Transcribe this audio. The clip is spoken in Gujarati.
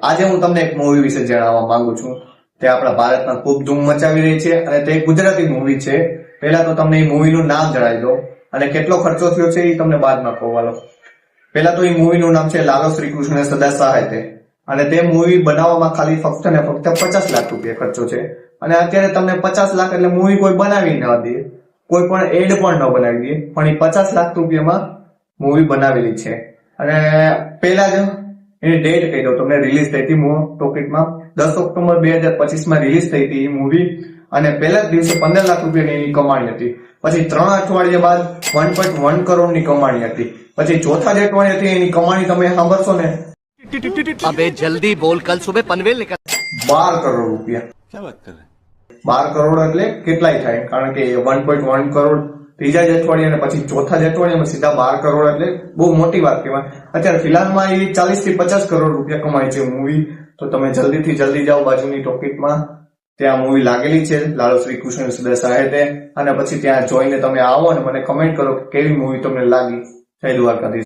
આજે હું તમને એક મૂવી વિશે જણાવવા માંગુ છું. તે આપણા ભારતમાં ખૂબ ધૂમ મચાવી રહી છે અને તે ગુજરાતી મૂવી છે. પહેલા તો તમને એ મૂવીનું નામ જણાવી દો અને કેટલો ખર્ચો થયો છે એ તમને બાદમાં કહેવાનો. પહેલા તો એ મૂવીનું નામ છે લાલો શ્રી કૃષ્ણ સદા સહાય તે, અને તે મૂવી બનાવવામાં ખાલી ફક્ત ને ફક્ત 50 લાખ રૂપિયા ખર્ચો છે. અને અત્યારે તમને 50 લાખ એટલે મૂવી કોઈ બનાવી ન દે, કોઈ પણ એડ પણ ન બનાવી દે, પણ એ 50 લાખ રૂપિયામાં મૂવી બનાવેલી છે. અને પહેલા જ એની ડેટ કહી દઉં તમને, રિલીઝ થઈ હતી ટોકીટમાં 10 ઓક્ટોબર 2025 રિલીઝ થઈ હતી એ મૂવી. અને પહેલા જ દિવસે 15 લાખ રૂપિયાની એની કમાણી હતી. પછી 3 અઠવાડિયા બાદ 1.1 કરોડની કમાણી હતી. પછી ચોથા જ અઠવાડિયાથી એની કમાણી તમે સાંભળશો ને, अबे जल्दी बोल, कल सुबह पनवेल निकल। 12 करोड़ રૂપિયા. क्या बात कर रहे हैं? 12 કરોડ એટલે કેટલાય થાય, કારણ કે 1.1 કરોડ ત્રીજા જ અઠવાડિયા અને પછી ચોથા જ અઠવાડિયામાં સીધા 12 કરોડ એટલે બહુ મોટી વાત કહેવાય. અત્યારે ફિલહાલમાં એ 40 થી 50 કરોડ રૂપિયા કમાય છે મૂવી. તો તમે જલ્દીથી જલ્દી જાઓ બાજુની ટોકીટમાં, ત્યાં મૂવી લાગેલી છે લાલો શ્રી કૃષ્ણ સદા સહાય તે, અને પછી ત્યાં જોઈને તમે આવો અને મને કમેન્ટ કરો કે કેવી મૂવી તમને લાગી. જય દ્વારકાધીશ.